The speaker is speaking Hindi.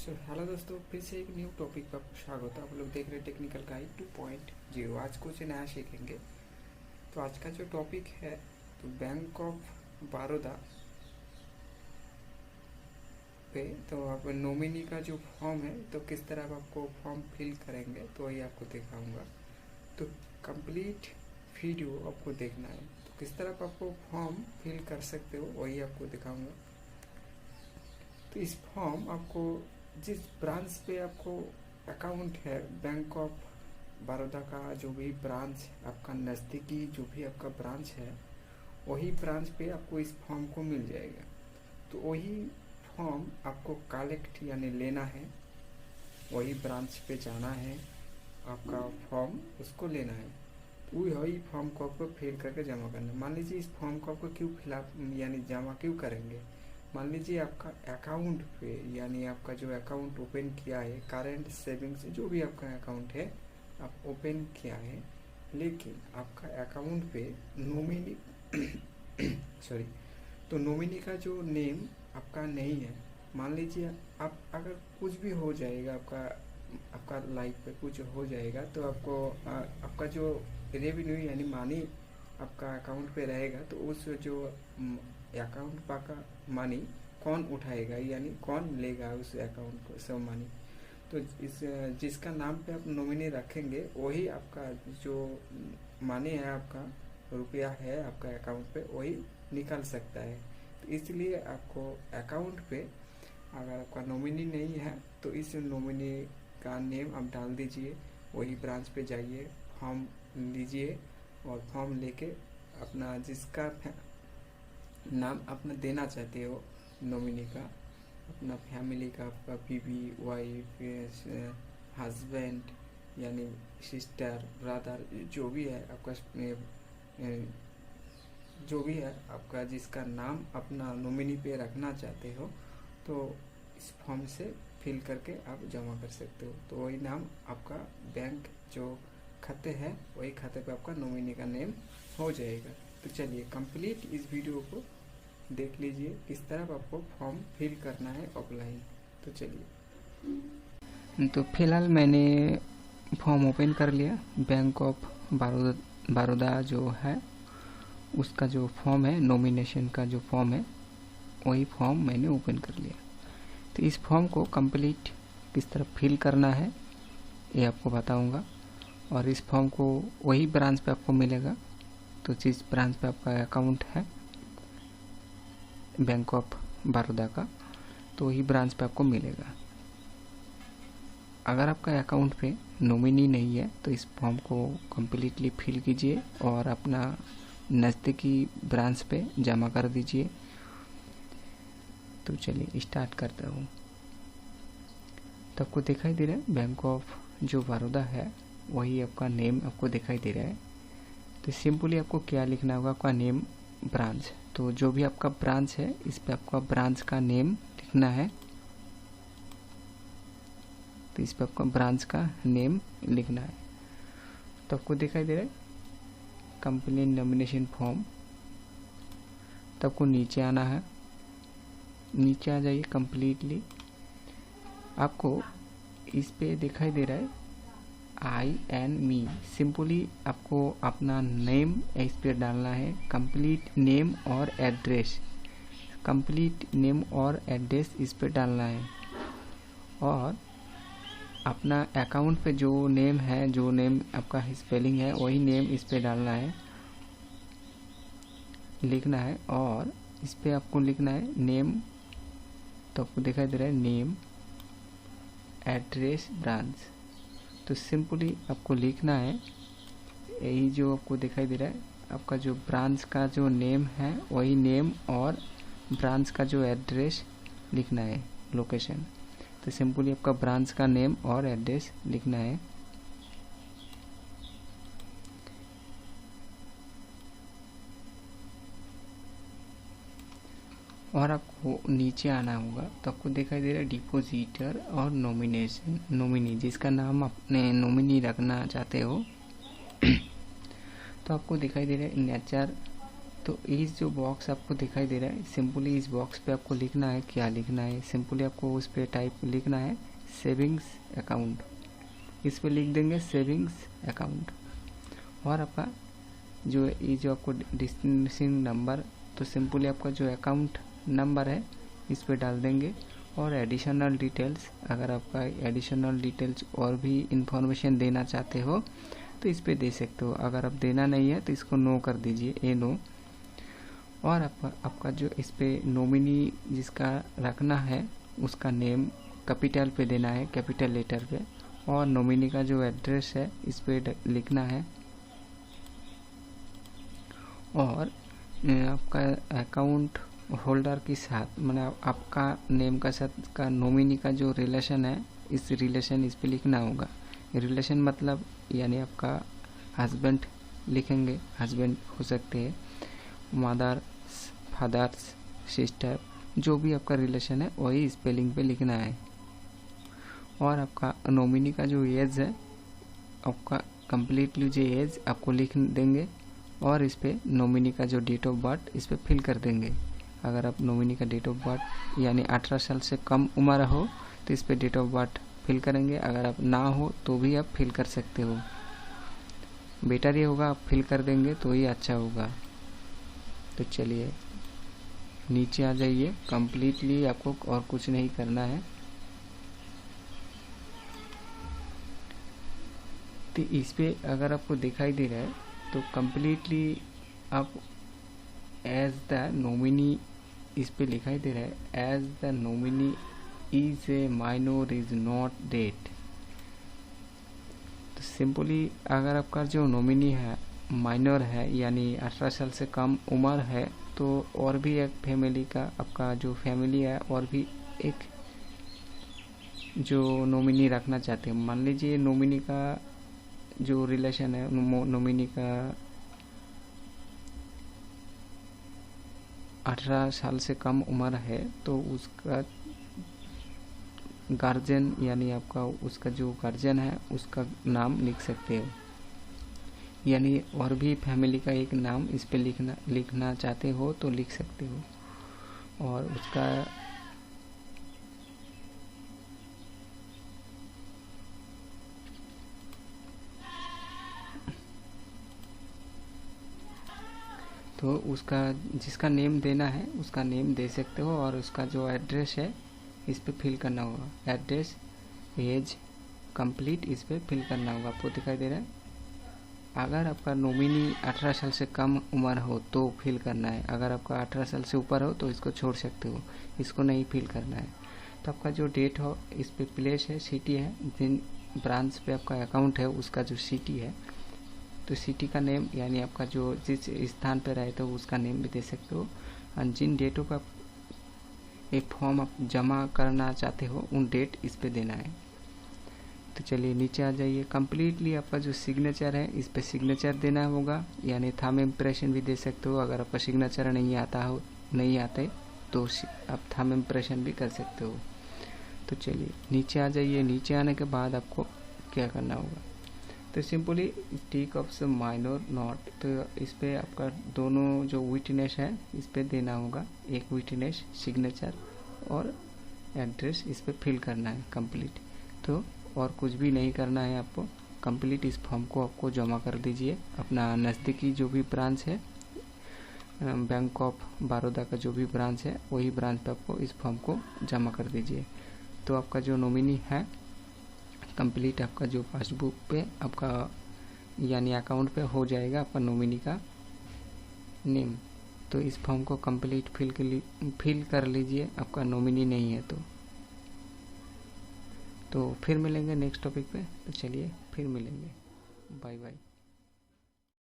हेलो दोस्तों, फिर से एक न्यू टॉपिक पर स्वागत है। आप लोग देख रहे हैं टेक्निकल गाइड 2.0। आज कुछ नया सीखेंगे। तो आज का जो टॉपिक है तो बैंक ऑफ बड़ौदा पे तो आप नॉमिनी का जो फॉर्म है तो किस तरह आप आपको फॉर्म फिल करेंगे तो वही आपको दिखाऊंगा। तो कंप्लीट वीडियो आपको देखना है। तो किस तरह आप आपको फॉर्म फिल कर सकते हो वही आपको दिखाऊंगा। तो इस फॉर्म आपको जिस ब्रांच पे आपको अकाउंट है बैंक ऑफ बड़ौदा का, जो भी ब्रांच आपका नज़दीकी जो भी आपका ब्रांच है वही ब्रांच पे आपको इस फॉर्म को मिल जाएगा। तो वही फॉर्म आपको कलेक्ट यानी लेना है, वही ब्रांच पे जाना है, आपका फॉर्म उसको लेना है। तो वही फॉर्म को आपको फिल करके जमा करना है। मान लीजिए इस फॉर्म को आपको क्यों फिलअप यानी जमा क्यों करेंगे। मान लीजिए आपका अकाउंट पे यानी आपका जो अकाउंट ओपन किया है, करेंट सेविंग्स जो भी आपका अकाउंट है आप ओपन किया है, लेकिन आपका अकाउंट पे नॉमिनी सॉरी तो नॉमिनी का जो नेम आपका नहीं है। मान लीजिए आप अगर कुछ भी हो जाएगा, आपका लाइफ पे कुछ हो जाएगा तो आपको आपका जो रेवेन्यू यानी मनी आपका अकाउंट पे रहेगा, तो उस जो अकाउंट का मनी कौन उठाएगा यानी कौन लेगा उस अकाउंट को सब मनी। तो इस जिसका नाम पे आप नॉमिनी रखेंगे वही आपका जो मनी है, आपका रुपया है आपका अकाउंट पे वही निकल सकता है। तो इसलिए आपको अकाउंट पे अगर आपका नॉमिनी नहीं है तो इस नॉमिनी का नेम आप डाल दीजिए, वही ब्रांच पे जाइए, फॉर्म लीजिए और फॉर्म लेके अपना जिसका नाम अपना देना चाहते हो नॉमिनी का, अपना फैमिली का, आपका बीवी, वाइफ, हस्बैंड यानी सिस्टर, ब्रदर जो भी है आपका, जो भी है आपका जिसका नाम अपना नॉमिनी पे रखना चाहते हो तो इस फॉर्म से फिल करके आप जमा कर सकते हो। तो वही नाम आपका बैंक जो खाते हैं वही खाते पे आपका नॉमिनी का नेम हो जाएगा। तो चलिए कंप्लीट इस वीडियो को देख लीजिए किस तरह आपको फॉर्म फिल करना है ऑफलाइन। तो चलिए, तो फिलहाल मैंने फॉर्म ओपन कर लिया। बैंक ऑफ बड़ौदा जो है उसका जो फॉर्म है, नॉमिनेशन का जो फॉर्म है वही फॉर्म मैंने ओपन कर लिया। तो इस फॉर्म को कंप्लीट किस तरह फिल करना है ये आपको बताऊंगा। और इस फॉर्म को वही ब्रांच पे आपको मिलेगा। तो जिस ब्रांच पे आपका अकाउंट है बैंक ऑफ बड़ौदा का तो वही ब्रांच पे आपको मिलेगा। अगर आपका अकाउंट पे नॉमिनी नहीं है तो इस फॉर्म को कम्प्लीटली फिल कीजिए और अपना नज़दीकी ब्रांच पे जमा कर दीजिए। तो चलिए स्टार्ट करता हूँ। तो आपको दिखाई दे रहा है बैंक ऑफ जो बड़ौदा है वही आपका नेम आपको दिखाई दे रहा है। तो सिंपली आपको क्या लिखना होगा, आपका नेम ब्रांच। तो जो भी आपका ब्रांच है इस पे आपका ब्रांच का नेम लिखना है। तो इस पे आपका ब्रांच का नेम लिखना है। तो आपको दिखाई दे रहा है कंप्लीट नॉमिनेशन फॉर्म। तो आपको नीचे आना है, नीचे आ जाइए कंप्लीटली। आपको इस पे दिखाई दे रहा है आई एंड मी। सिंपली आपको अपना नेम इस पे डालना है, कंप्लीट नेम और एड्रेस। कंप्लीट नेम और एड्रेस इस पे डालना है और अपना अकाउंट पे जो नेम है, जो नेम आपका स्पेलिंग है वही नेम इस पे डालना है, लिखना है। और इस पे आपको लिखना है नेम। तो आपको दिखाई दे रहा है नेम, एड्रेस, ब्रांच। तो सिंपली आपको लिखना है यही जो आपको दिखाई दे रहा है, आपका जो ब्रांच का जो नेम है वही नेम और ब्रांच का जो एड्रेस लिखना है, लोकेशन। तो सिंपली आपका ब्रांच का नेम और एड्रेस लिखना है। और आपको नीचे आना होगा। तो आपको दिखाई दे रहा है डिपोजिटर और नॉमिनेशन, नॉमिनी जिसका नाम अपने नॉमिनी रखना चाहते हो। तो आपको दिखाई दे रहा है नेचर तो इस जो बॉक्स आपको दिखाई दे रहा है, सिंपली इस बॉक्स पे आपको लिखना है, क्या लिखना है, सिंपली आपको उस पे टाइप लिखना है सेविंग्स अकाउंट। इस पे लिख देंगे सेविंग्स अकाउंट। और आपका जो ये जो आपको डिस्टिंग्विशिंग नंबर, तो सिंपली आपका जो अकाउंट नंबर है इस पे डाल देंगे। और एडिशनल डिटेल्स, अगर आपका एडिशनल डिटेल्स और भी इंफॉर्मेशन देना चाहते हो तो इस पे दे सकते हो। अगर आप देना नहीं है तो इसको नो कर दीजिए, ए नो। और आपका जो इस पे नॉमिनी जिसका रखना है उसका नेम कैपिटल पे देना है, कैपिटल लेटर पे। और नॉमिनी का जो एड्रेस है इस पे लिखना है। और आपका अकाउंट होल्डर के साथ, मतलब आपका नेम का साथ का नॉमिनी का जो रिलेशन है, इस रिलेशन इस पे लिखना होगा। रिलेशन मतलब यानी आपका हस्बैंड लिखेंगे, हस्बैंड हो सकते हैं, मदर, फादर्स, सिस्टर, जो भी आपका रिलेशन है वही स्पेलिंग पे लिखना है। और आपका नॉमिनी का जो एज है, आपका कंप्लीटली जो एज आपको लिख देंगे। और इस पे नॉमिनी का जो डेट ऑफ बर्थ इस पे फिल कर देंगे। अगर आप नॉमिनी का डेट ऑफ बर्थ यानी 18 साल से कम उम्र हो तो इस पे डेट ऑफ बर्थ फिल करेंगे। अगर आप ना हो तो भी आप फिल कर सकते हो। बेटर ये होगा आप फिल कर देंगे तो ही अच्छा होगा। तो चलिए नीचे आ जाइए। कंप्लीटली आपको और कुछ नहीं करना है। तो इस पे अगर आपको दिखाई दे रहा है तो कंप्लीटली आप एज द नॉमिनी इस पे दिखाई दे रहा है, as the nominee is a minor is not date. तो सिंपली अगर आपका जो नॉमिनी है माइनर है यानी 18 साल से कम उम्र है तो और भी एक फैमिली का, आपका जो फैमिली है और भी एक जो नॉमिनी रखना चाहते हैं। मान लीजिए नॉमिनी का जो रिलेशन है, नॉमिनी का 18 साल से कम उम्र है तो उसका गार्जियन यानी आपका उसका जो गार्जियन है उसका नाम लिख सकते हो। यानी और भी फैमिली का एक नाम इस पे लिखना चाहते हो तो लिख सकते हो। और उसका तो उसका जिसका नेम देना है उसका नेम दे सकते हो। और उसका जो एड्रेस है इस पे फिल करना होगा। एड्रेस, एज, कंप्लीट इस पे फिल करना होगा। आपको दिखाई दे रहा है। अगर आपका नॉमिनी 18 साल से कम उम्र हो तो फिल करना है। अगर आपका 18 साल से ऊपर हो तो इसको छोड़ सकते हो, इसको नहीं फिल करना है। तो आपका जो डेट हो इस पे प्लेस है, सिटी है, जिन ब्रांच पे आपका अकाउंट है उसका जो सिटी है तो सिटी का नेम यानी आपका जो जिस स्थान पे रहते हो उसका नेम भी दे सकते हो। और जिन डेटों का एक फॉर्म आप जमा करना चाहते हो उन डेट इस पे देना है। तो चलिए नीचे आ जाइए। कंप्लीटली आपका जो सिग्नेचर है इस पे सिग्नेचर देना होगा, यानी थंब इम्प्रेशन भी दे सकते हो। अगर आपका सिग्नेचर नहीं आते तो आप थंब इम्प्रेशन भी कर सकते हो। तो चलिए नीचे आ जाइए। नीचे आने के बाद आपको क्या करना होगा, तो simply tick option minor not, तो इस पे आपका दोनों जो विटनेस है इस पे देना होगा। एक विटनेस, सिग्नेचर और एड्रेस इस पे फिल करना है कंप्लीट। तो और कुछ भी नहीं करना है आपको। कंप्लीट इस फॉर्म को आपको जमा कर दीजिए। अपना नज़दीकी जो भी ब्रांच है, बैंक ऑफ बड़ौदा का जो भी ब्रांच है वही ब्रांच पे आपको इस फॉर्म को जमा कर दीजिए। तो आपका जो नॉमिनी है कंप्लीट आपका जो पासबुक पे आपका यानी अकाउंट पे हो जाएगा आपका नॉमिनी का नेम। तो इस फॉर्म को कंप्लीट फिल कर लीजिए, आपका नॉमिनी नहीं है तो फिर मिलेंगे नेक्स्ट टॉपिक पे। तो चलिए फिर मिलेंगे, बाय बाय।